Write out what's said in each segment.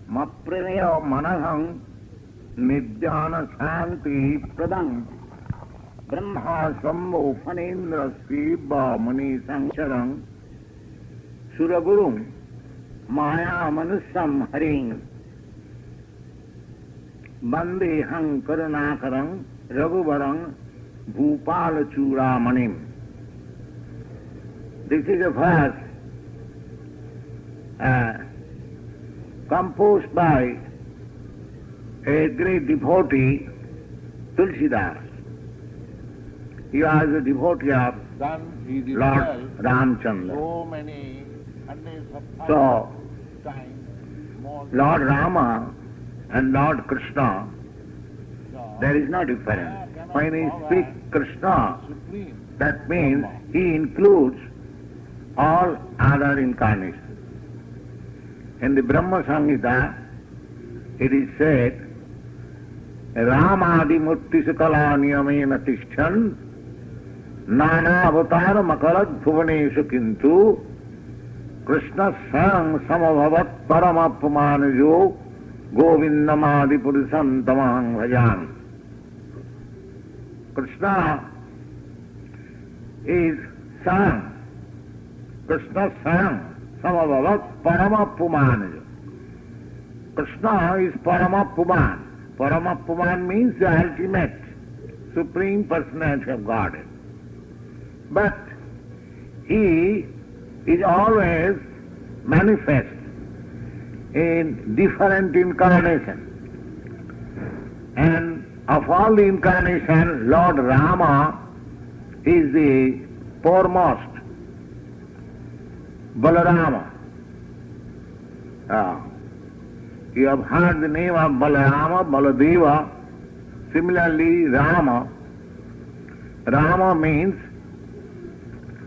Maprayo manaham mediocrity-pradaṁ Brahmā-śambhu-phanīndras nīśaṁ suragurum maya-manuṣam harim bandeham karunakaram raghuvaram bhūpala-chūramanim. This is a verse composed by a great devotee, Tulsidas. He was a devotee of Lord Ramchandra. So many hundreds of So, times more. Lord Rama and Lord Kṛṣṇa, there is no difference. When he speaks Kṛṣṇa, Supreme. that means he includes all other incarnations. In the Brahmā-śambhu, it is said, Rāma-adi-murti-sakala niyamena tishtan nāna-avatara makarat bhuvaneshu kintu Krishna sang samabhavat paramapamanajo govindamadi-purisam tamaham bhajan. Krishna is sang. Krishna sang samabhavat paramapamanajo. Krishna is Paramapuman. Paramapuman means the ultimate, supreme personality of Godhead. But he is always manifest in different incarnations. And of all the incarnations, Lord Rama is the foremost. Balarama. You have heard the name of Balarama, Baladeva. Similarly, Rama. Rama means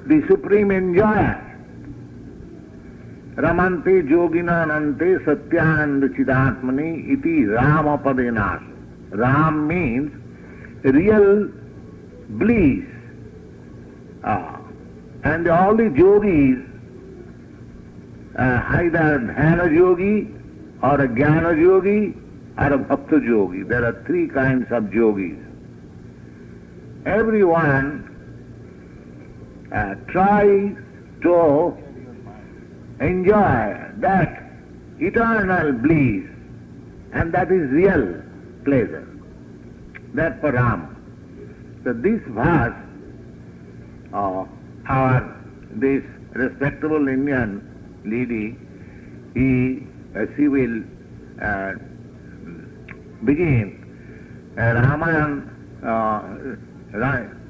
the supreme enjoyer. Ramante yoginanante satyananda chidatmani iti Rama padenas. Ram means real bliss. And all the yogis, either dhyana yogi or a jnana yogi or a bhakta yogi. There are three kinds of yogis. Everyone tries to enjoy that eternal bliss, and that is real pleasure. That's for Rama. So this verse, this respectable Indian lady, she will begin Ramayana.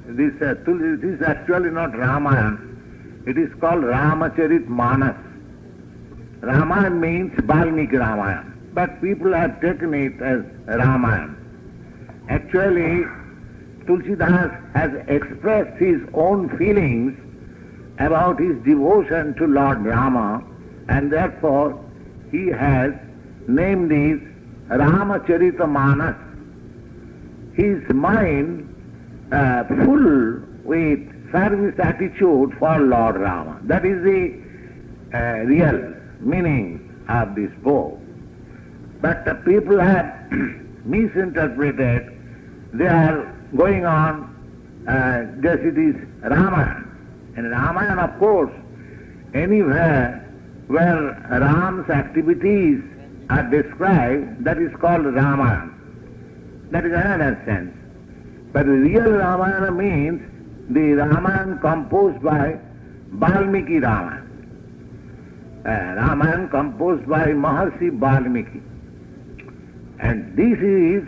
This is actually not Ramayana. It is called Ramacharit-manas. Ramayana means Valmiki Ramayana, but people have taken it as Ramayana. Actually, Tulsidas has expressed his own feelings about his devotion to Lord Rama, and therefore he has named this Ramacharita-manas. His mind full with service attitude for Lord Rama. That is the real meaning of this book. But the people have misinterpreted. They are going on just it is Ramayana. And Ramayana, of course, anywhere where Ram's activities are described, that is called Ramayana. That is another sense. But the real Ramayana means the Ramayana composed by Valmiki Ramayana. Ramayana composed by Maharshi Valmiki. And this is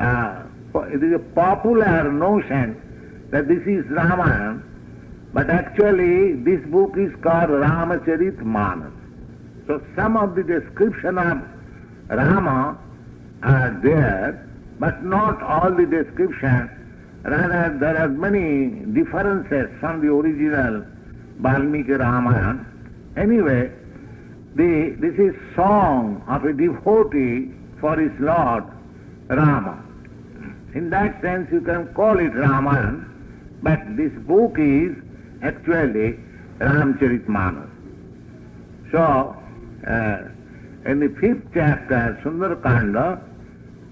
it is a popular notion that this is Ramayana, but actually this book is called Ramacharit-manas. So some of the description of Rama are there, but not all the description. Rather, there are many differences from the original Valmiki Ramayana. Anyway, this is song of a devotee for his Lord Rama. In that sense you can call it Ramayana, but this book is actually Ramacharit-manas. So, in the 5th chapter, Sundarakanda,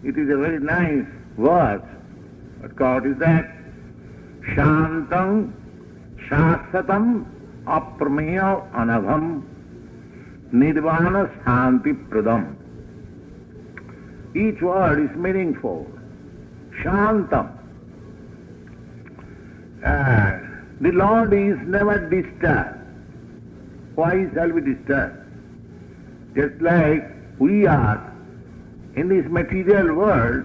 it is a very nice verse. What God is that? Shantam Shasatam Aprameya Anabham Nirvāṇa-śānti-pradaṁ. Each word is meaningful. Shantam. The Lord is never disturbed. Why shall we disturb? Just like we are in this material world,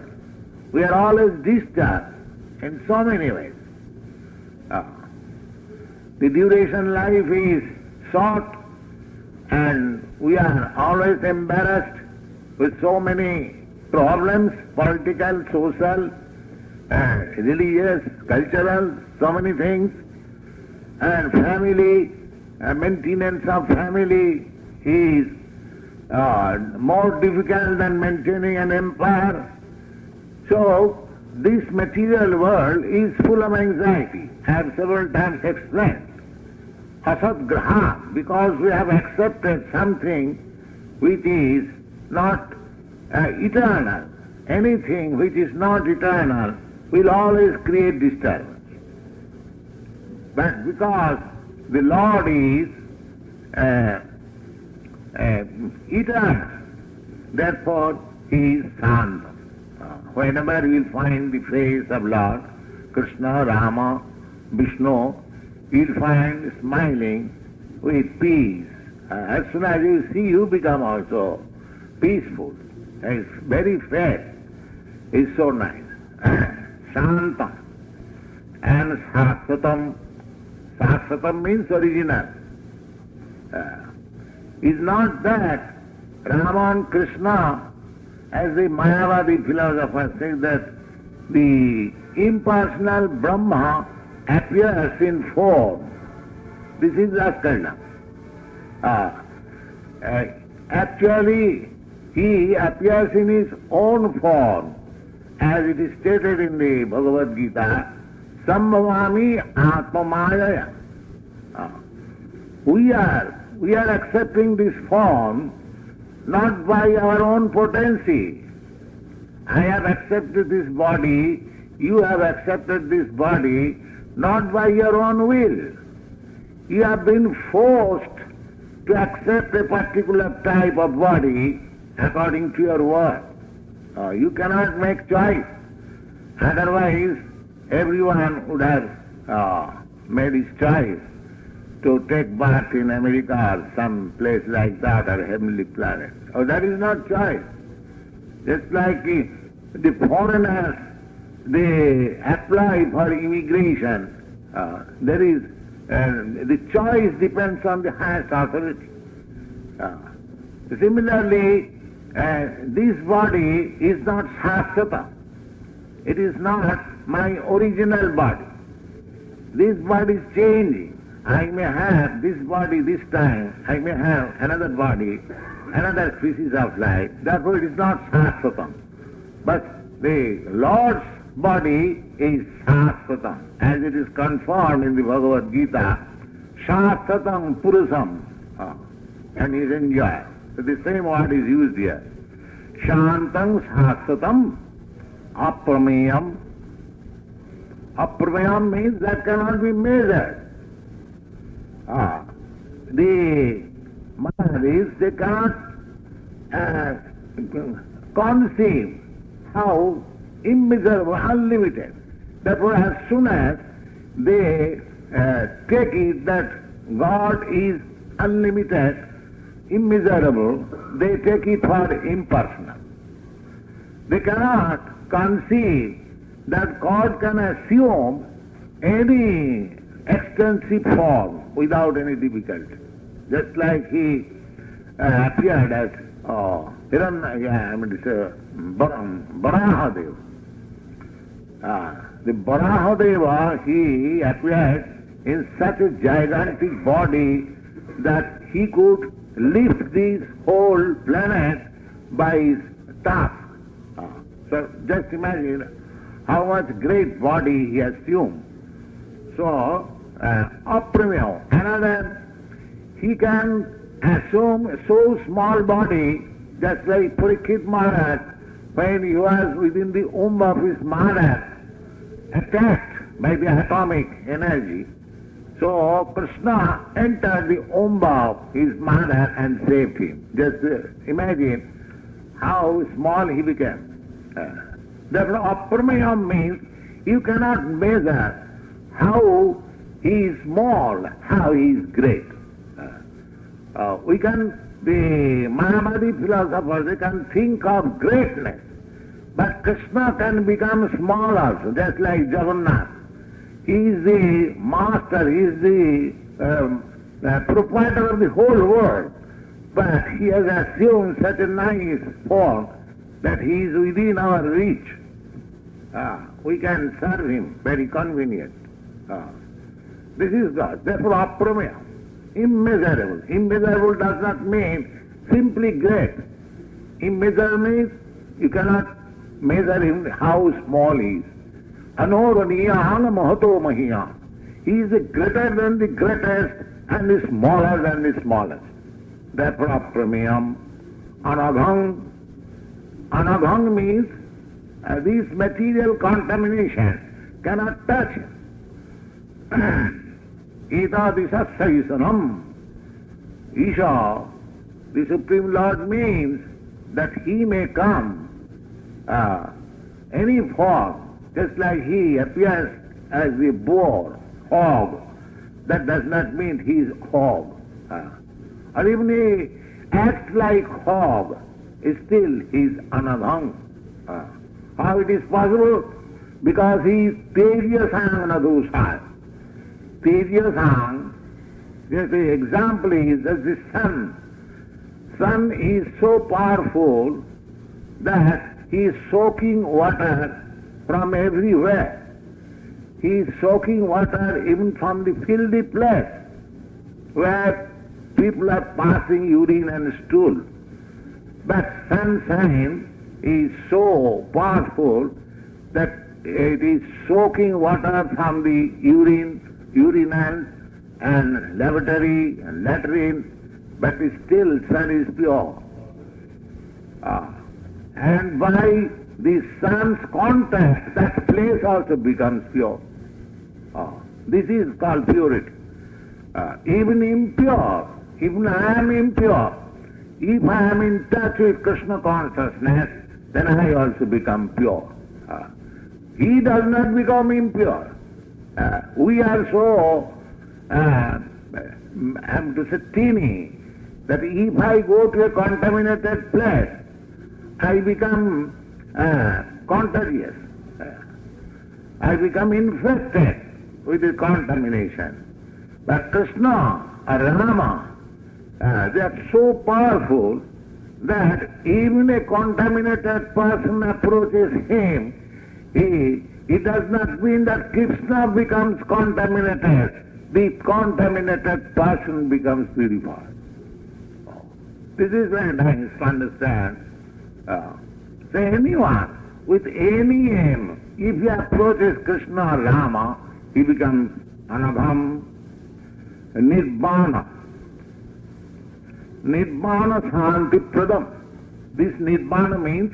we are always disturbed in so many ways. The duration life is short and we are always embarrassed with so many problems, political, social, religious, cultural, so many things. And family, maintenance of family is more difficult than maintaining an empire. So, this material world is full of anxiety. I have several times explained. Asadgraha, because we have accepted something which is not eternal. Anything which is not eternal will always create disturbance. But because the Lord is eternal, therefore He is Shanta. Whenever you will find the face of Lord Krishna, Rāma, Viṣṇu, you will find smiling with peace. As soon as you see, you become also peaceful. His very face is so nice. Shanta and Sasatam. Sasatam means original. Is not that Rāma and Krishna, as the Mayavadi philosopher says, that the impersonal Brahma appears in form. This is Askarna. Actually, he appears in his own form, as it is stated in the Bhagavad-gītā, Sambhavami Atmamayaya. We are accepting this form not by our own potency. I have accepted this body, you have accepted this body, not by your own will. You have been forced to accept a particular type of body according to your work. You cannot make choice. Otherwise, everyone would have made his choice to take birth in America or some place like that, or heavenly planet. Oh, that is not choice. Just like the foreigners, they apply for immigration. There is the choice depends on the highest authority. Similarly, this body is not Shāsvata. It is not my original body. This body is changing. I may have this body this time, I may have another body, another species of life. Therefore it is not Shāsvatam. But the Lord's body is Shāsvatam, as it is confirmed in the Bhagavad-gītā, Shāsvatam Purusam, and is enjoyed. So the same word is used here. Shantam Shāsvatam Aprameyam. Aprameyam means that cannot be measured. The Mahadis, they cannot conceive how immeasurable, unlimited. Therefore, as soon as they take it that God is unlimited, immeasurable, they take it for impersonal. They cannot conceive that God can assume any extensive form without any difficulty. Just like he appeared as Varaha-deva. The Varaha-deva, he appeared in such a gigantic body that he could lift this whole planet by his task. So just imagine how much great body he assumed. So, Apramya, another, he can assume a so small body Just like Parikshit Maharaj, when he was within the womb of his mother, attacked by the atomic energy, so Kṛṣṇa entered the womb of his mother and saved him. Just imagine how small he became. Therefore, apramayam means you cannot measure how he is small, how he is great. The Mayavadi philosophers, they can think of greatness, but Kṛṣṇa can become small also, just like Jagannath. He is the master, he is the proprietor of the whole world, but he has assumed such a nice form that he is within our reach. We can serve him, very convenient. This is God. Therefore, aprameya, immeasurable. Immeasurable does not mean simply great. Immeasurable means you cannot measure him how small he is. Anoraniyaha mahato mahiya. He is greater than the greatest and the smaller than the smallest. Therefore, aprameyam, anabhang. Anabhang means this material contamination cannot touch him. Ita disasaisanam. Isha, the Supreme Lord, means that he may come any form, just like he appears as the boar, hog. That does not mean he is hog. Or even he acts like hog, still he is anabhang. How it is possible? Because he is tebhyo nadusha. Tebhyo, just the example is that the sun. Sun is so powerful that he is soaking water from everywhere. He is soaking water even from the filthy place where people are passing urine and stool. But sunshine is so powerful that it is soaking water from the urinal and lavatory and latrine, but still sun is pure. And by the sun's contact, that place also becomes pure. This is called purity. Even impure, even I am impure, if I am in touch with Krishna consciousness, then I also become pure. He does not become impure. We are so, I'm to say, teeny, that if I go to a contaminated place, I become contagious. I become infected with the contamination. But Krishna or Rāma, they are so powerful that even a contaminated person approaches him, it does not mean that Kṛṣṇa becomes contaminated. The contaminated person becomes purified. This is very nice to understand. So anyone with any aim, if he approaches Krishna or Rāma, he becomes anabham, Nirvāṇa. Nirvāṇa-śānti-pradaṁ. This Nirvāṇa means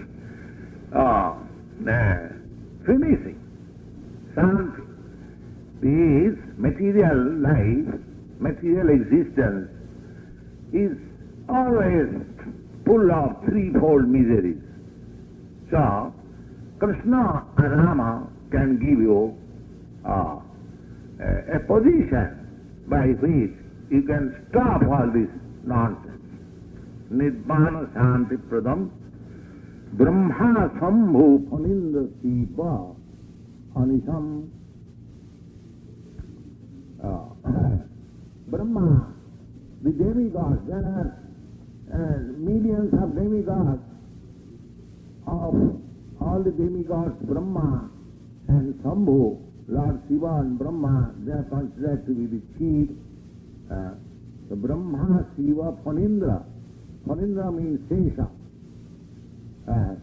finishing. Śānti. This material life, material existence is always full of threefold miseries. So, Krishna and Rāma can give you a position by which you can stop all this nonsense. Nirvāṇa-śānti-pradaṁ, Brahmā-śambhu-phanīndras nīśaṁ. Brahma, the demigods, there are millions of demigods. Of all the demigods, Brahma and Śambhu, Lord Śiva and Brahmā, they are considered to be the chief. The Brahmā-śambhu-phanīndras. Phanīndra means Śeṣa.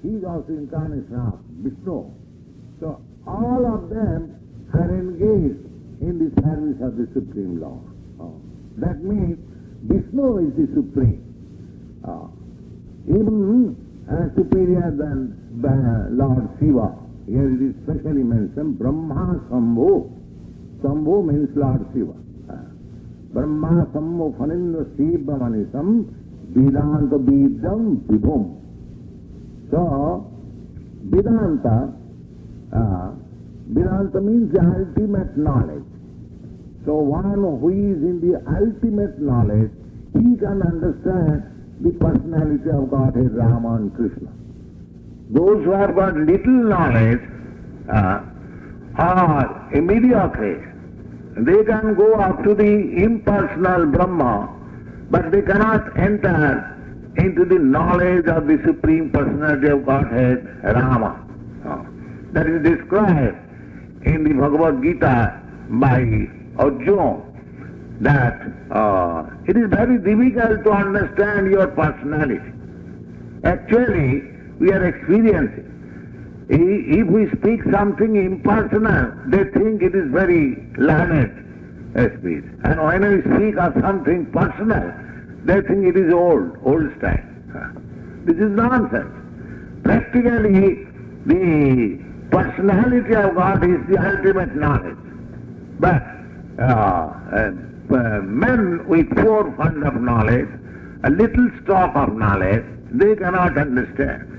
He is also incarnation of Viṣṇu. So all of them are engaged in the service of the Supreme Lord. That means Viṣṇu is the Supreme. Even superior than Lord Śiva. Here it is specially mentioned, Brahmā-śambhu. Śambhu means Lord Śiva. Brahmā-śambhu-phanīndras nīśaṁ, vedānta-vedyaṁ, vibhum. So, Vedanta means the ultimate knowledge. So one who is in the ultimate knowledge, he can understand the personality of Godhead, Rāma and Krishna. Those who have got little knowledge are a mediocrity. They can go up to the impersonal Brahma, but they cannot enter into the knowledge of the Supreme Personality of Godhead, Rāma. That is described in the Bhagavad-gītā by Arjuna, that it is very difficult to understand your personality. Actually, we are experiencing. If we speak something impersonal, they think it is very learned speech. And when we speak of something personal, they think it is old style. This is nonsense. Practically, the personality of God is the ultimate knowledge. But men with poor fund of knowledge, a little stock of knowledge, they cannot understand.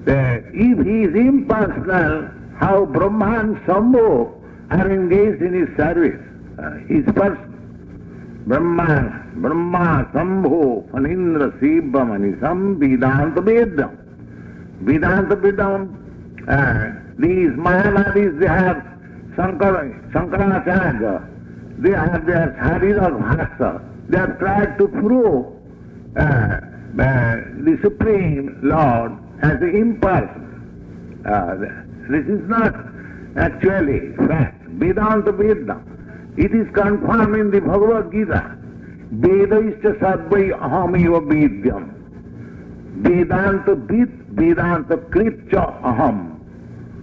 If he is impersonal, how Brahmā and Śambhu are engaged in his service, his person. Brahmā-śambhu-phanīndras nīśaṁ, vedānta-vedyaṁ. Vedānta-vedyaṁ, these Mayavadis, they have Shankaracharya, they have their Sharira Bhāsha. They have tried to prove the Supreme Lord as the impersonal. This is not actually fact. Vedānta-vedyaṁ. It is confirmed in the Bhagavad-gītā. Vedaischa sarvai ahamiva vedyam. Vedānta-kritcha aham.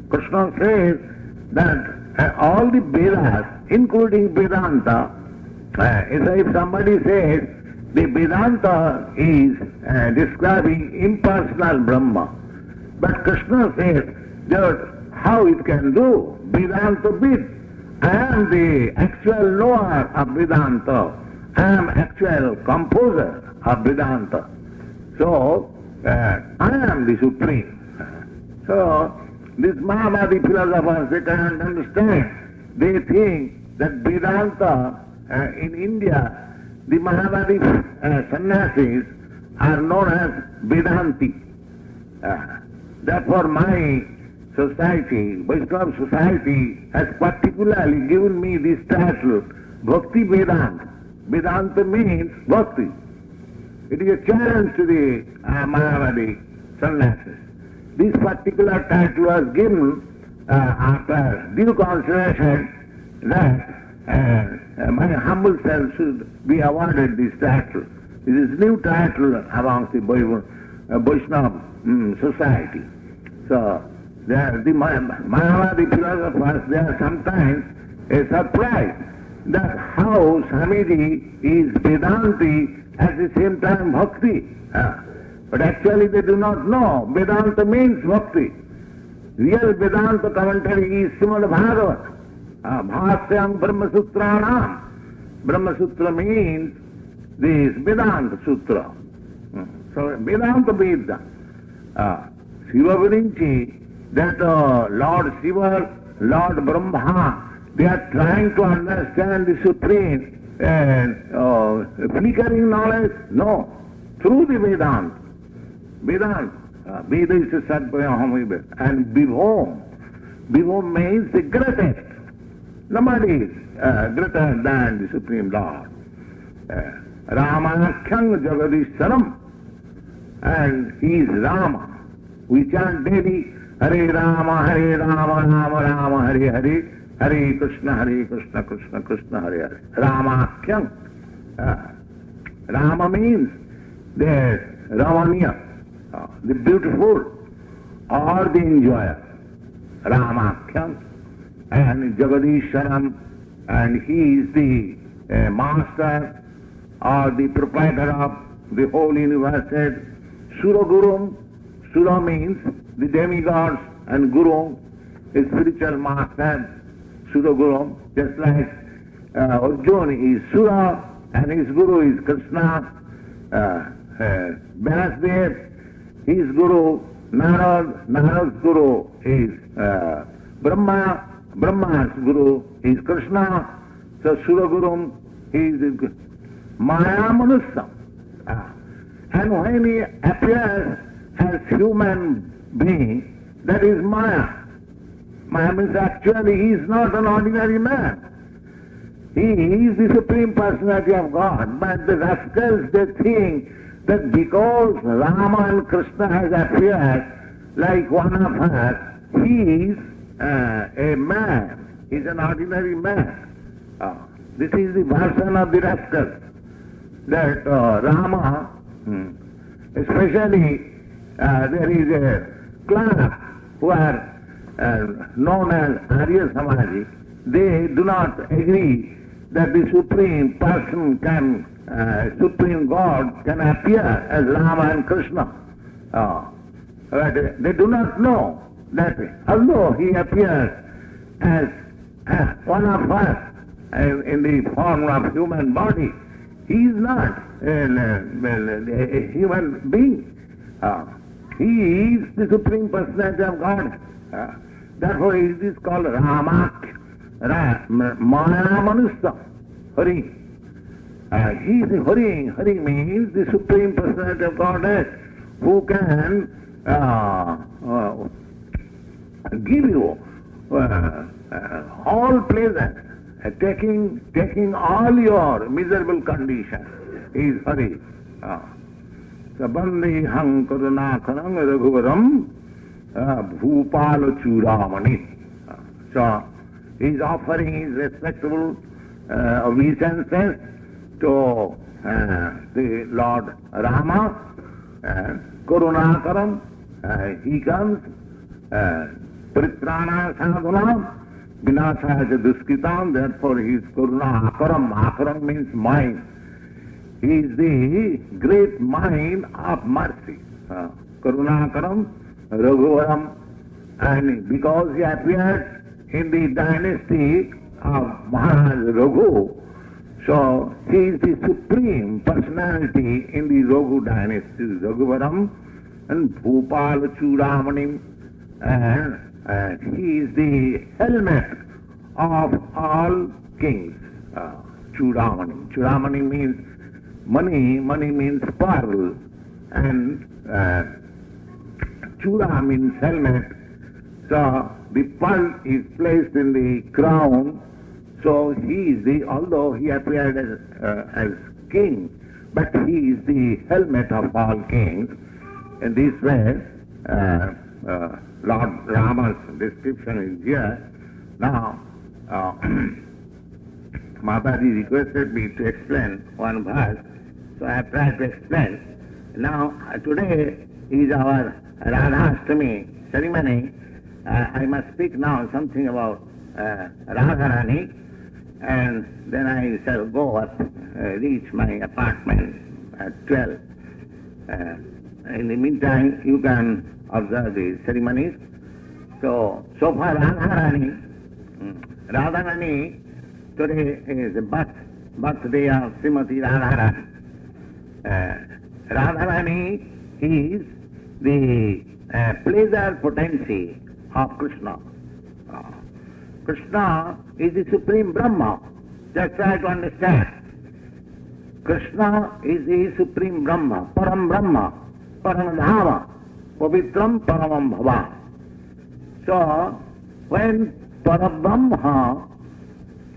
Kṛṣṇa says that all the Vedas, including Vedanta, if somebody says the Vedanta is describing impersonal Brahma, but Krishna says that how it can do? Vedanta-vid. I am the actual knower of Vedanta. I am actual composer of Vedanta. So, I am the Supreme. So, these Mayavadi philosophers, they cannot understand. They think that Vedanta in India, the Mayavadi sannyasis are known as Vedanti. Therefore my society, Vaishnava society, has particularly given me this title, Bhakti Vedanta. Vedanta means Bhakti. It is a challenge to the Mayavadi sannyasis. This particular title was given after due consideration that my humble self should be awarded this title. This is new title amongst the Vaishnava society. So, the Mayavadi philosophers, they are sometimes surprised that how Swamiji is Vedanti at the same time Bhakti. But actually they do not know. Vedanta means Bhakti. Real Vedanta commentary is Srimad Bhagavad. Bhāsyam Brahma-sūtranam. Brahma-sutra means this Vedanta Sutra. So Vedanta-vedyaṁ. Śiva gurinchi, that Lord Śiva, Lord Brahmā, they are trying to understand the Supreme flickering knowledge? No. Through the Vedanta. Vedanta. Veda is a sadvaya and vibhum. Vibhum means the greatest. Nobody is greater than the Supreme Lord. Rāma-śambhu, and he is Rāma. We chant daily, Hare Rāma, Hare Rāma, Rāma Rāma, Hare Hare, Hare Krishna, Krishna Krishna, Hare Hare. Rāma-śambhu. Rāma means the Ramaniya, the beautiful or the enjoyer. Rāma-śambhu. And Jagadīśwaram, and he is the master or the proprietor of the whole universe. Suragurum, Sura means the demigods and Guru is spiritual master, Sura Guru, just like Arjuna is Sura and his Guru is Kṛṣṇa, Vyasdev, his Guru, Narad's Guru is Brahma, Brahma's Guru is Kṛṣṇa, so Sura Guru is Maya-manusya. And when he appears as human being, that is Maya. Maya means actually he is not an ordinary man. He is the Supreme Personality of God, but the rascals, they think that because Rāma and Krishna has appeared like one of us, he is a man, he is an ordinary man. This is the version of the rascals, that Rāma, especially there is a class who are known as Arya Samaji, they do not agree that the Supreme Person can, Supreme God can appear as Rāma and Krishna. But they do not know that although he appears as one of us in the form of human body, he is not a human being. He is the Supreme Personality of God. Therefore it is called Rāma, Maya-manusya, Hari. He is Hari. Hari means the Supreme Personality of Godhead, who can give you all pleasure, taking all your miserable conditions. He is Hari. Sabandiham karunakaram raghuvaram bhupala chudamani. So he is offering his respectable obeisances to the Lord Rāma, karunakaram. He comes, paritrāṇa sadhunam, vināṣāya duskritam, therefore he is karuna akaram. Akaram means mind. He is the great mind of mercy. Karunakaram, Raghuvaram, and because he appeared in the dynasty of Maharaj Raghu, so he is the supreme personality in the Raghu dynasty, Raghuvaram, and Bhupala Chudamanim, and he is the helmet of all kings. Chudamanim. Chudamanim means money, money means pearl, and Chura means helmet. So the pearl is placed in the crown, so he is the, although he appeared as king, but he is the helmet of all kings. In this way, Lord Rama's description is here. Now, Mataji requested me to explain one verse, so I have tried to explain. Now, today is our Radha-Ashtami ceremony. I must speak now something about Radharani, and then I shall go up, reach my apartment at 12. In the meantime, you can observe the ceremonies. So far Radharani, today is the birthday of Srimati Radharani. Radharani is the pleasure potency of Krishna. Krishna is the Supreme Brahma. Just try to understand. Krishna is the Supreme Brahma, Param Brahma, Param Dhama, Pavitram Paramam Bhava. So, when Parabrahma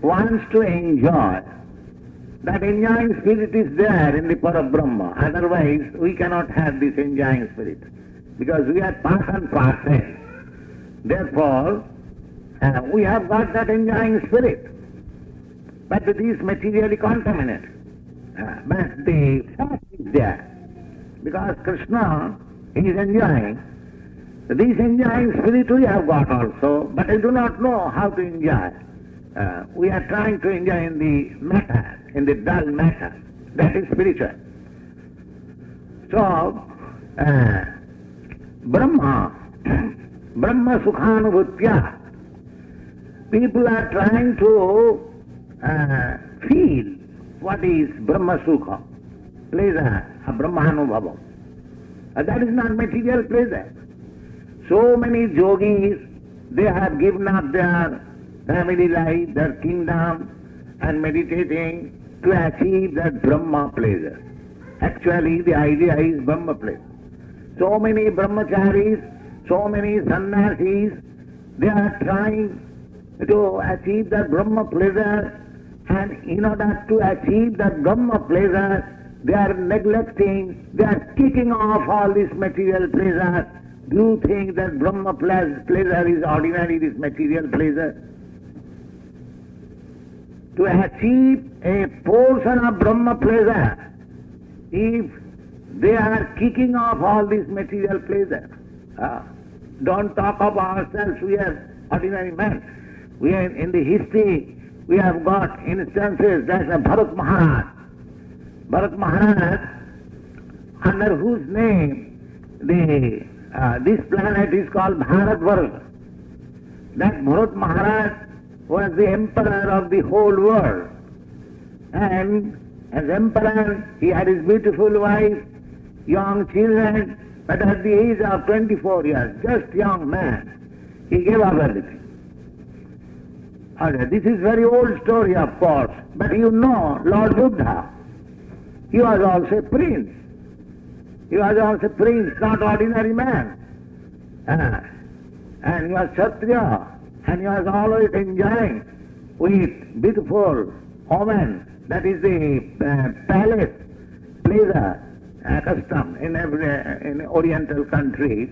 wants to enjoy, that enjoying spirit is there in the Parabrahma. Otherwise, we cannot have this enjoying spirit, because we are part and parcel. Therefore, we have got that enjoying spirit, but it is materially contaminated. But the fact is there, because Krishna is enjoying. This enjoying spirit we have got also, but I do not know how to enjoy. We are trying to enjoy in the matter, in the dull matter. That is spiritual. So, Brahma, Brahma Sukhanubhutya. People are trying to feel what is Brahma Sukha, pleasure, a Brahmanubhavam. That is not material pleasure. So many yogis, they have given up their family life, their kingdom, and meditating to achieve that Brahma pleasure. Actually, the idea is Brahma pleasure. So many brahmacharis, so many sannyasis, they are trying to achieve that Brahma pleasure, and in order to achieve that Brahma pleasure, they are neglecting, they are kicking off all this material pleasure. Do you think that Brahma pleasure is ordinary, this material pleasure? To achieve a portion of Brahma pleasure, if they are kicking off all this material pleasure, don't talk of ourselves, we are ordinary men. We are in the history, we have got instances like Bharat Maharaj. Bharat Maharaj, under whose name this planet is called Bharatvarsha. That Bharat Maharaj was the emperor of the whole world. And as emperor, he had his beautiful wife, young children, but at the age of 24 years, just young man, he gave up everything. This is very old story, of course, but you know, Lord Buddha, he was also a prince. He was also a prince, not ordinary man. And he was Kshatriya, and he was always enjoying with beautiful women. That is the palace pleasure custom in Oriental countries.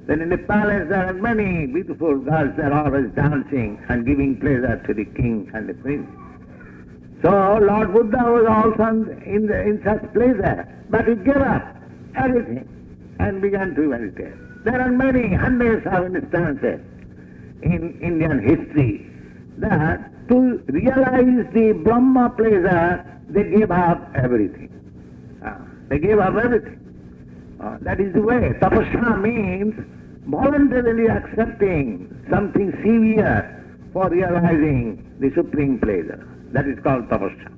Then in the palace there are many beautiful girls, they are always dancing and giving pleasure to the king and the prince. So Lord Buddha was also in such pleasure, but he gave up everything and began to meditate. There are many hundreds of instances in Indian history that to realize the Brahma pleasure, they gave up everything. They gave up everything. That is the way. Tapasya means voluntarily accepting something severe for realizing the supreme pleasure. That is called tapasya.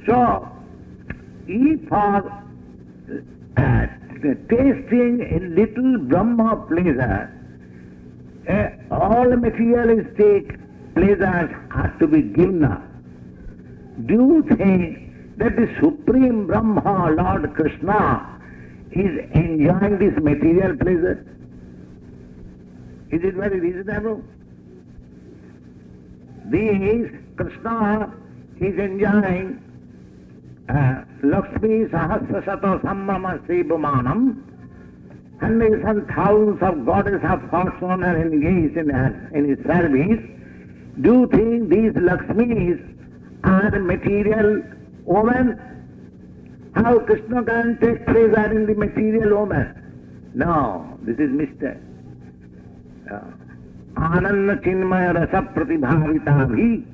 So, if for tasting a little Brahma pleasure, all materialistic pleasures are to be given up. Do you think that the Supreme Brahma, Lord Krishna, is enjoying this material pleasure? Is it very reasonable? This Krishna is enjoying Lakshmi Sahasra Sato Sambrama Sribumanam, hundreds and thousands of goddesses of fortune are engaged in his service. Do you think these Lakshmis are material women? How Krishna can take pleasure in the material woman? No, this is mistake. Ananda Chinmaya Rasa Pratibhavitavi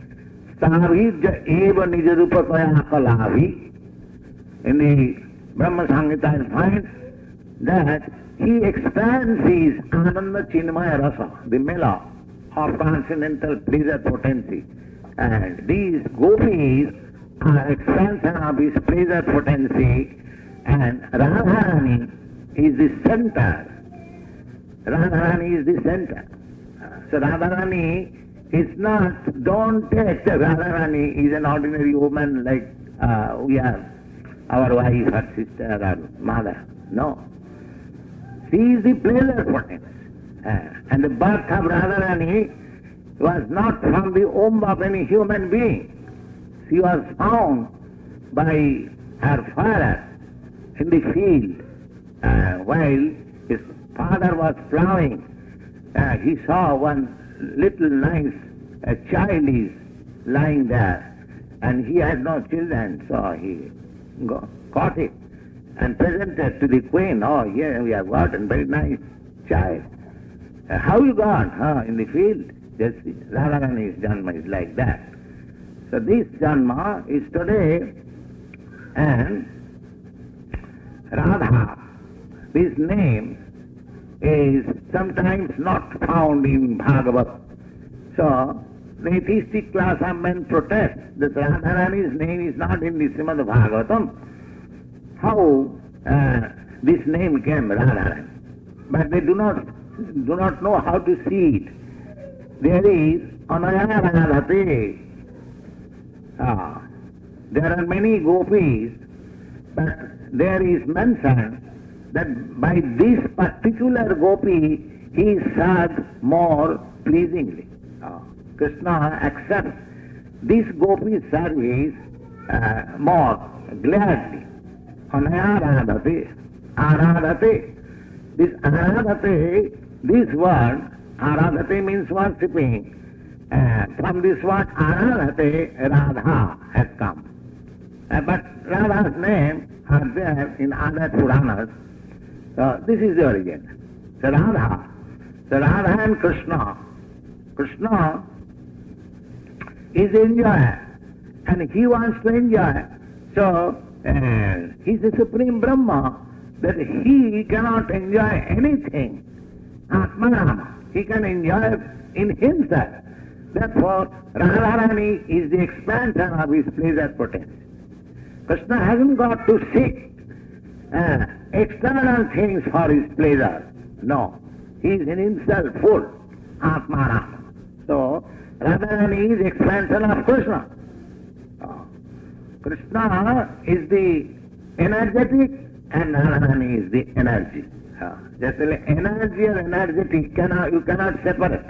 Stavija Eva Nijarupataya Kalavi. In the Brahma-śambhu, I find that he expands his Ananda Chinmaya Rasa, the mela of transcendental pleasure potency. And these gopis are expansion of his pleasure potency, and Radharani is the center. Radharani is the center. So Radharani is not, don't take that Radharani is an ordinary woman like we are, our wife or sister or mother. No. She is the pleasure potency. And the birth of Radharani was not from the womb of any human being. She was found by her father in the field while his father was plowing. He saw one little nice child is lying there, and he had no children, so he caught it and presented to the queen. Oh, here we have got a very nice child. How you got? In the field. Just Radharani's Janma is like that. So this Janma is today, and Radha, this name is sometimes not found in Bhagavad. So, the atheistic class of men protest that Radharani's name is not in the Srimad Bhagavatam. How this name came, Radharani? But they do not know how to see it. There is Anaya Radhate. There are many gopis, but there is mentioned that by this particular gopi he is served more pleasingly. Krishna accepts this gopi's service more gladly. Anaradhate. Aradhate. This aradhate, this word, aradhate means worshipping. From this word aradhate, Radha has come. But Radha's name are there in other Puranas. So this is the origin. So Radha and Krishna. Krishna is enjoyer and he wants to enjoy. So he is the supreme Brahma, that he cannot enjoy anything. Atmanama. He can enjoy in himself. Therefore, Radharani is the expansion of his pleasure potency. Krishna hasn't got to seek external things for his pleasure. No. He is in himself full. Atmanama. So, Radharani is expansion of Krishna. Krishna is the energetic and Radharani is the energy. Just like energy or energetic, you cannot separate.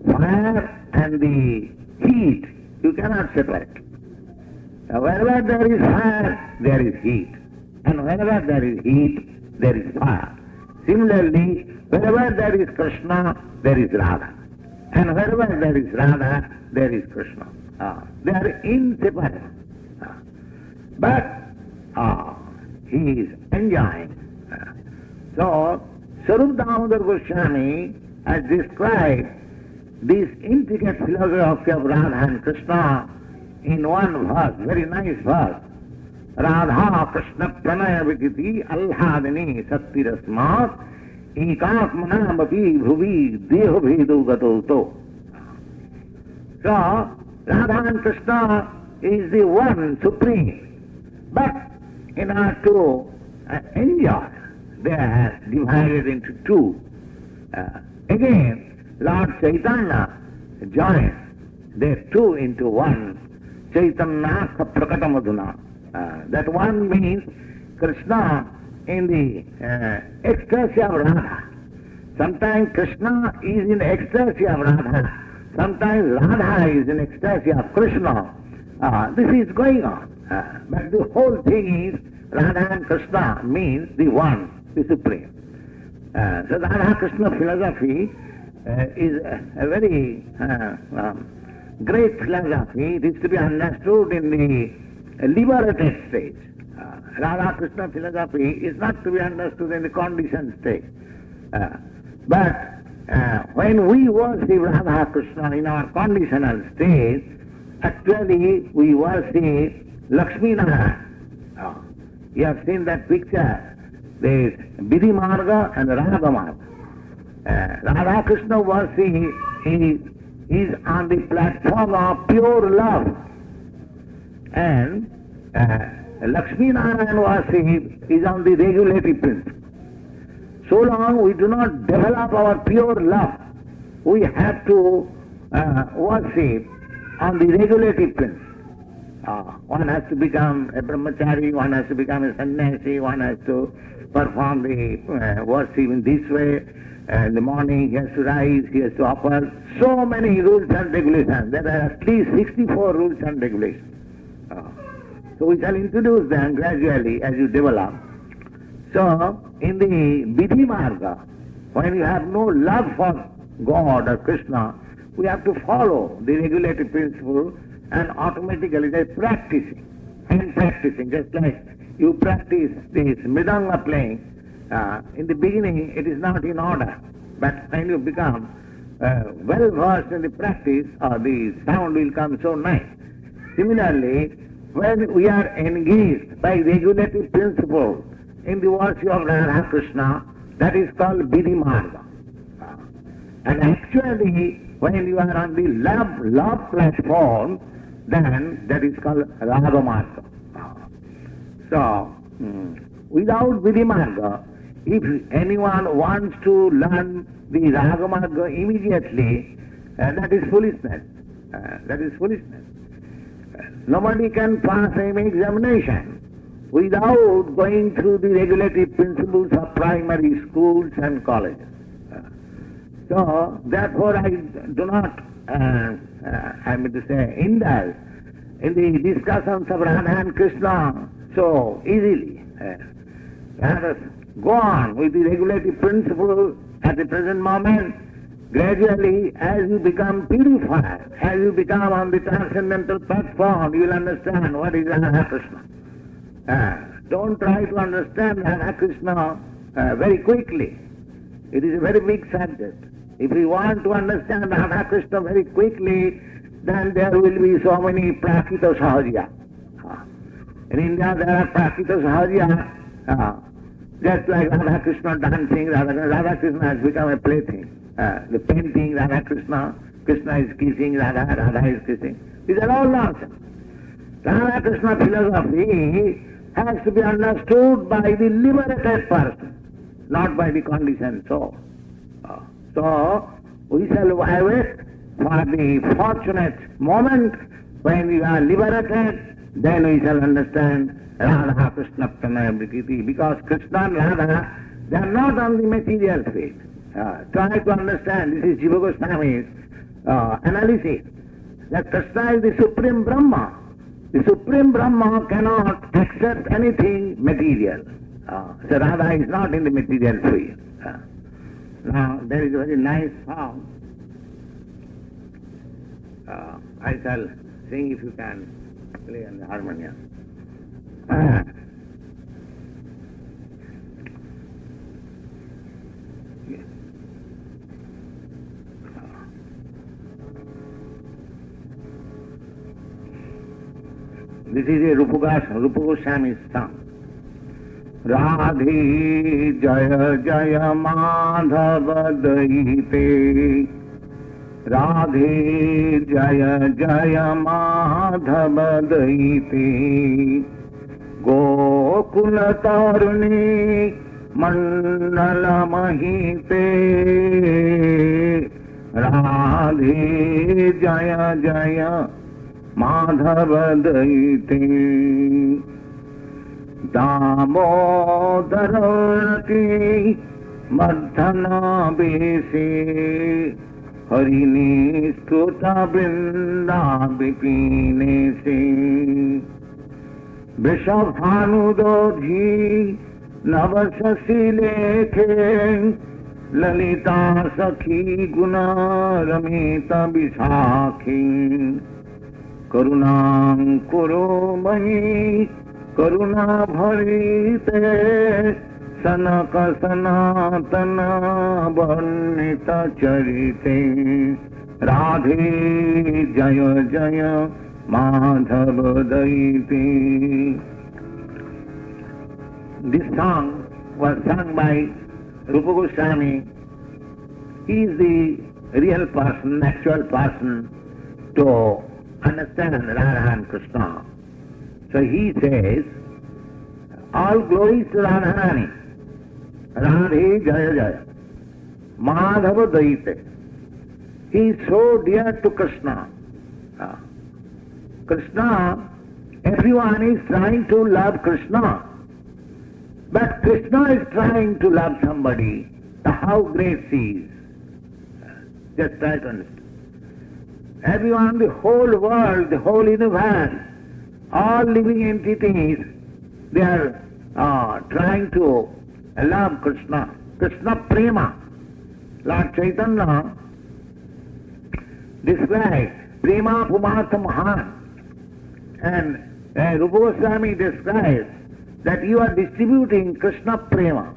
Fire and the heat, you cannot separate. Wherever there is fire, there is heat. And wherever there is heat, there is fire. Similarly, wherever there is Krishna, there is Radha. And wherever there is Radha, there is Krishna. They are inseparable. But he is enjoying. So, Sarup Damodar Goswami has described this intricate philosophy of Radha and Krishna in one verse, very nice verse. Radha Krishna Pranaya Vikiti Alhadini Sattirasmat Ekatmanamapi Bhuvi Deho Bhedu Gatoto. So, Radha and Krishna is the one supreme. But in order to enjoy, they are divided into two. Again, Lord Chaitanya joins their two into one. Chaitanya Prakatamādhuna. That one means Krishna in the ecstasy of Radha. Sometimes Krishna is in ecstasy of Radha. Sometimes Radha is in ecstasy of Krishna. This is going on. But the whole thing is Radha and Krishna means the one, the supreme. So Radha-Krishna philosophy is a very great philosophy. It is to be understood in the liberated stage. Radha-Krishna philosophy is not to be understood in the conditioned state. But when we worship Radha-Krishna in our conditional state, actually we worship Lakshmi-Narayana. You have seen that picture. There is Vidhi Marga and Raga Marga. Radha Krishna worship is on the platform of pure love. And Lakshmi Narayan worship is on the regulatory principle. So long we do not develop our pure love, we have to worship on the regulatory principle. One has to become a brahmachari, one has to become a sannyasi, one has to perform the worship in this way. In the morning he has to rise, he has to offer. So many rules and regulations. There are at least 64 rules and regulations. So we shall introduce them gradually as you develop. So in the Vidhi Marga, when you have no love for God or Krishna, we have to follow the regulated principle and automatically they practicing and practicing. Just like you practice this mridanga playing, in the beginning it is not in order, but when you become well versed in the practice, the sound will come so nice. Similarly, when we are engaged by regulative principle in the worship of Radha Krishna, that is called Vidhi Marga. And actually, when you are on the love platform, then that is called Raga Marga. So, without Vidhi Marga, if anyone wants to learn the Raga Marga immediately, that is foolishness. That is foolishness. Nobody can pass any examination without going through the regulative principles of primary schools and colleges. So, therefore I do not, indulge in the discussions of Radha and Krishna so easily. Let us go on with the regulative principle at the present moment. Gradually, as you become purified, as you become on the transcendental platform, you will understand what is Radha Krishna. Don't try to understand Radha Krishna very quickly. It is a very big subject. If we want to understand Radha Krishna very quickly, then there will be so many prakita sahajya. In India there are prakita sahajya, just like Radha Krishna dancing, Radha Krishna has become a plaything. The painting, Radha Krishna, Krishna is kissing, Radha is kissing. These are all nonsense. Radha Krishna philosophy has to be understood by the liberated person, not by the conditioned soul. So, we shall await for the fortunate moment when we are liberated, then we shall understand Radha Krishna Brahmā, because Krishna and Radha, they are not on the material field. Try to understand, this is Jiva Goswami's analysis, that Krishna is the Supreme Brahma. The Supreme Brahma cannot accept anything material. So Radha is not in the material field. Now, there is a very nice song. I shall sing if you can play on the harmonium. This is a Rupa Goswami's song. Radhe Jaya Jaya Madhava Daite, Radhe Jaya Jaya Madhava Daite, Gokula Taruni Mandala Mahite, Radhe Jaya Jaya Madhava Daite, Damodarati Madhana Bese, Harini Stuta Brinda Bipine Se, Vrishabhanudodhi Navasasi Lekhe, Lalita Sakhi Guna Ramita Bisakhi, Karunam Kuru Mahi Karuna Bharite, Sanaka Sanatana Varnita Charite, Radhe Jaya Jaya Madhava Daite. This song was sung by Rupa Goswami. He is the real person, actual person to understand Radha and Krishna. So he says, all glories to Radharani, Radhe Jaya Jaya, Madhava Daite. He is so dear to Krishna. Krishna, everyone is trying to love Krishna, but Krishna is trying to love somebody. How great he is. Just try to understand. Everyone, the whole world, the whole universe, all living entities, they are trying to love Krishna. Krishna Prema. Lord Chaitanya describes Prema Pumartha Mahan. And Rupa Goswami describes that you are distributing Krishna Prema.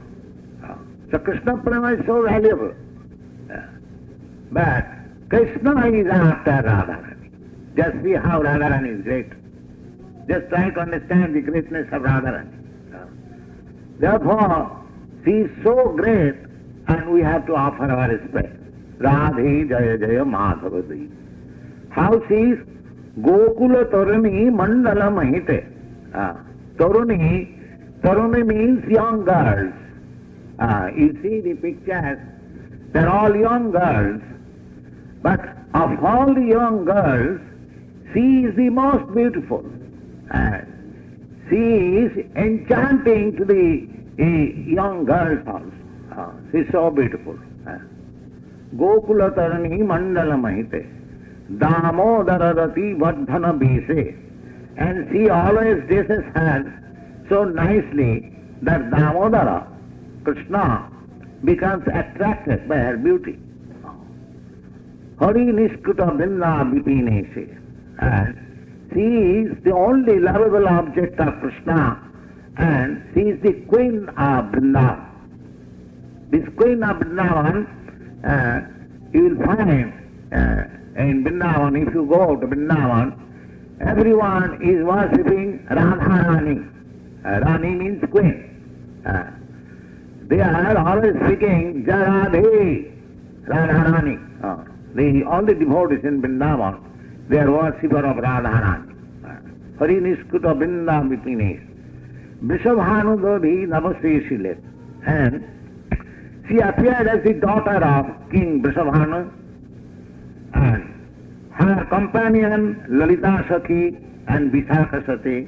So Krishna Prema is so valuable. But Krishna is after Radharani. Just see how Radharani is great. Just try to understand the greatness of Radharani. Therefore, she is so great and we have to offer our respect. Radhe Jaya Jaya Madhavati. How she is Gokula Taruni Mandala Mahite. Taruni means young girls. You see the pictures, they are all young girls. But of all the young girls, she is the most beautiful. She is enchanting to the young girls also. She is so beautiful. Gokula Tarani Mandala Mahite. Damodarati Vardhana Bise. And she always dresses her so nicely that Damodara, Krishna, becomes attracted by her beauty. Hari Nishkuta Vrinda Vipinese. She is the only lovable object of Krishna and she is the queen of Vrindavan. This queen of Vrindavan, you will find in Vrindavan, if you go to Vrindavan, everyone is worshipping Radharani. Rani means queen. They are always speaking Jaradhe, Radharani. All the devotees in Vrindavan, they are worshipper of Radharani. Hari Nishkuta Vrinda Vipines. Vrishabhanudodhi Navaseshilet. And she appeared as the daughter of King Vrishabhanu, and her companion Lalita Sakhi and Vishakha Sati,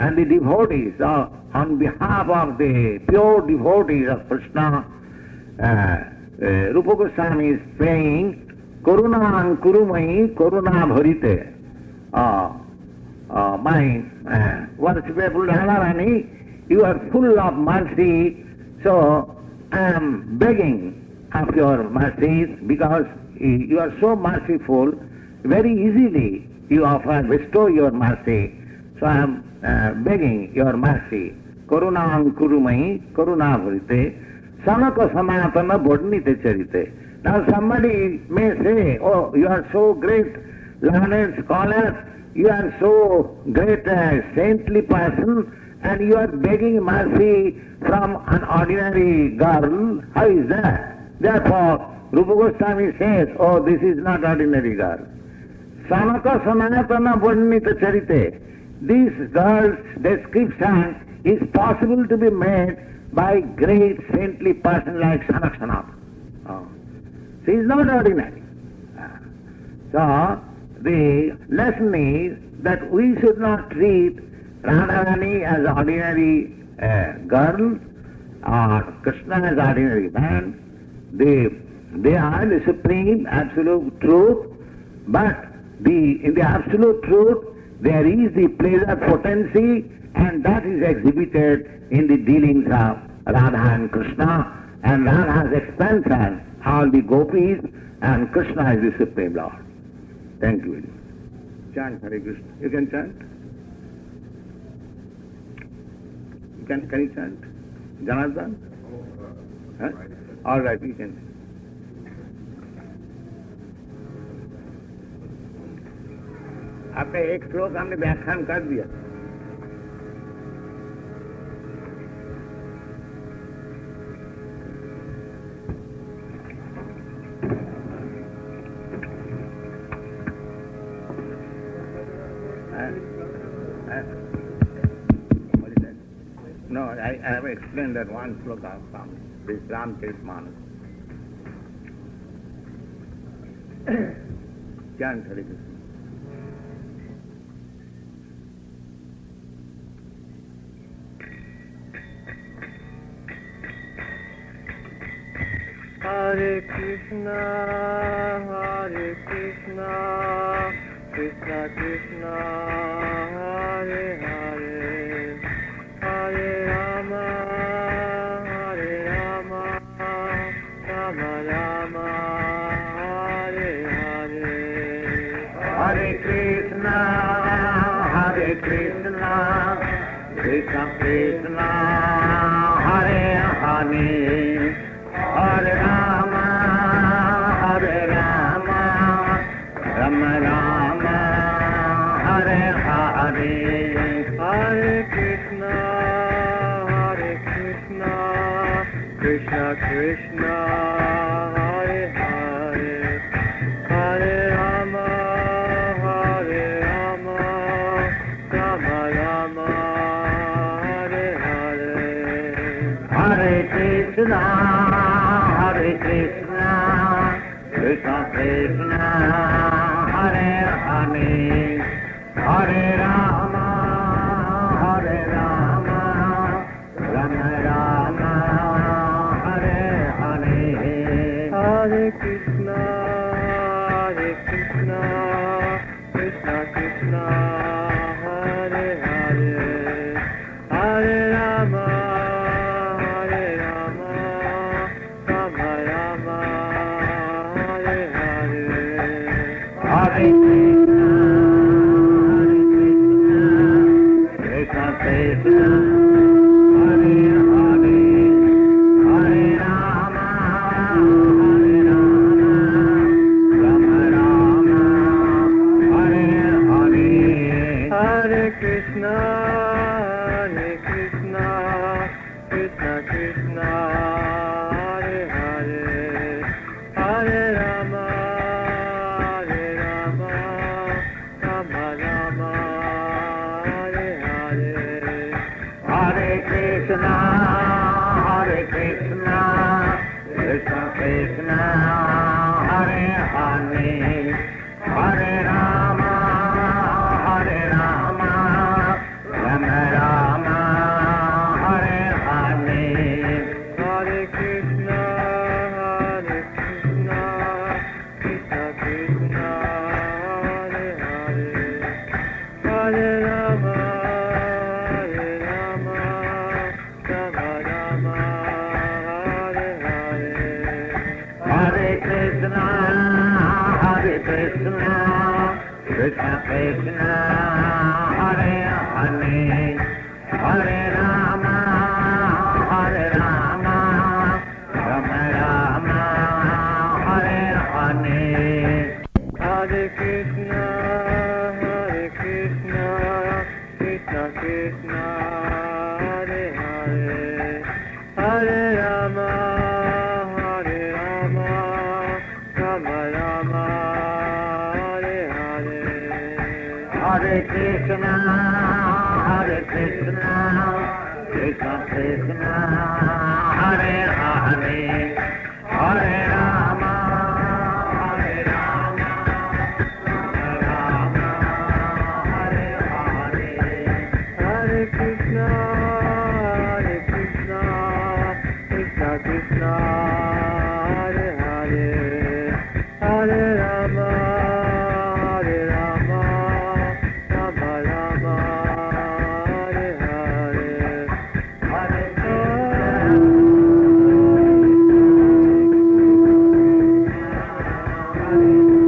and the devotees on behalf of the pure devotees of Krishna, Rupa Goswami is praying, Karuna Kurumai Karuna Bharite. My worshipable Radharani, you are full of mercy, so I am begging of your mercies because you are so merciful, very easily you bestow your mercy. So I am begging your mercy. Karuna Kurumai Karuna Bharite. Sanaka Samatana Bodnite Charite. Now somebody may say, oh, you are so great learned scholar, you are so great saintly person, and you are begging mercy from an ordinary girl. How is that? Therefore, Rupa Goswami says, oh, this is not ordinary girl. Sanaka Sanatana Bodnita Charite. This girl's description is possible to be made by great saintly person like Sanak Sanat. She is not ordinary. So, the lesson is that we should not treat Radharani as ordinary girl or Krishna as ordinary man. They are the supreme absolute truth, but in the absolute truth there is the pleasure potency, and that is exhibited in the dealings of Radha and Krishna, and Radha's expansion, all the gopis, and Krishna is the Supreme Lord. Thank you very much. Chant Hare Krishna. You can chant? Can you chant? Janardhan? Huh? All right, you can. आपका एक श्लोक हमने व्याख्यान कर दिया. No, I have explained that one sloka from this Ramcharitmanas. Chant Hare Krishna. Hare Krishna, Krishna Krishna, Hare Hare, Hare Rāma, Rāma Rāma, Hare Hare. Hare Krishna, Krishna Krishna, Hare Hare, Hare Rāma, Rāma Rāma, Hare Hare. Hare Krishna, Krishna Krishna, Hare Hare, Hare Rama, Hare Rama, Rama Rama, Hare Hare. Hare Krishna, Krishna Krishna, Hare Hare, Hare Rama, Rama Rama, Hare Hare. Hare Krishna, Krishna Krishna, Hare Hare, Hare Rama, Rama Rama, Hare Hare. Hare Krishna, Krishna Krishna, Hare Hare, Hare Rama, Rama Rama, Hare Hare. Hare Krishna, Krishna Krishna, Hare Hare, Hare Rama, Rama Rama, Hare Hare. Hare Krishna, Krishna Krishna, Hare Hare, Hare Rama, Rama Rama, Hare Hare. Hare Krishna, Krishna Krishna, Hare Hare, Hare Rama, Rama Rama, Hare Hare. Hare Krishna, Krishna Krishna, Hare Hare, Hare Rama, Rama Rama, Hare Hare. Hare Krishna, Krishna Krishna, Hare Hare, Hare Rama, Rama Rama, Hare Hare. Hare Krishna, Krishna Krishna, Hare Hare, Hare Rama, Rama Hare Hare. Hare Krishna, Krishna Krishna, Hare Hare, Hare Rama, Rama Rama, Hare Hare. Hare Hare Krishna, Krishna Krishna, Hare Hare,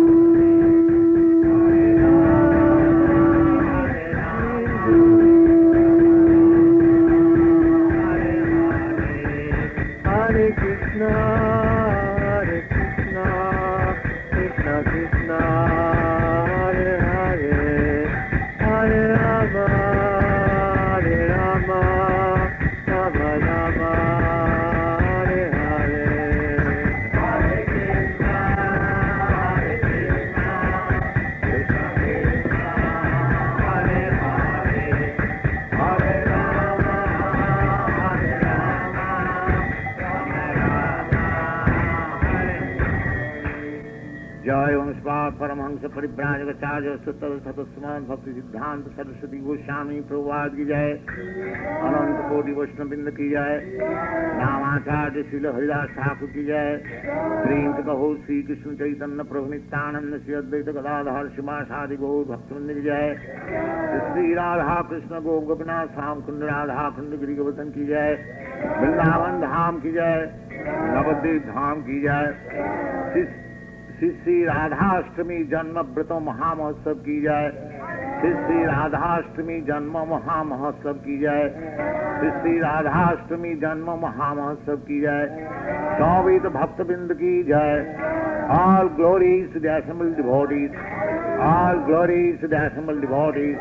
Hare Rama, Rama Rama, Hare Hare. Hare Krishna, Krishna Krishna, Hare Hare, Hare Rama, Rama जय ओम स्वाहा परमहंस परिव्राजकाचार्य सुतल सतस्मान भक्ति सिद्धांत सरस्वती गोस्वामी प्रभुपाद की जय, अनंत कोटि वैष्णववृंद की जय, नामाचार्य श्रील हरिदास ठाकुर की जय, प्रेम कहो श्री कृष्ण चैतन्य प्रभु नित्यानंद श्री अद्वैत गदाधर श्रीवासादि गौर भक्तवृंद की जय, श्री राधा कृष्ण गो गोपीनाथ श्याम कुंड राधा कुंड गिरि गोवर्धन की जय, वृंदावन धाम की जय, नवद्वीप धाम की जय, श्री राधाष्टमी जन्म व्रत महामहोत्सव की जय, श्री राधाष्टमी जन्म महामहोत्सव की जय, श्री राधाष्टमी जन्म महामहोत्सव की जय, चौबीस भक्तबिंद की जय. All glories to the assembled devotees, all glories to the assembled devotees,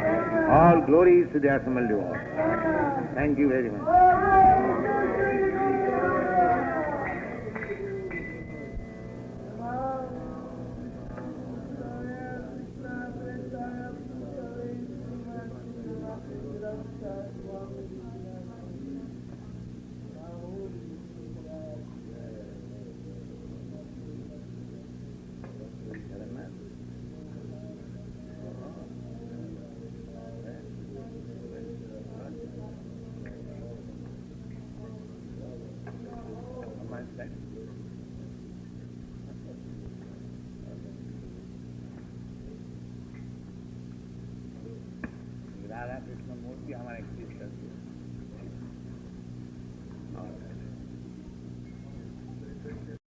all glories to the assembled devotees. Thank you very much. Radha Krishna मूर्ति हमारे एक्सिस्टेंस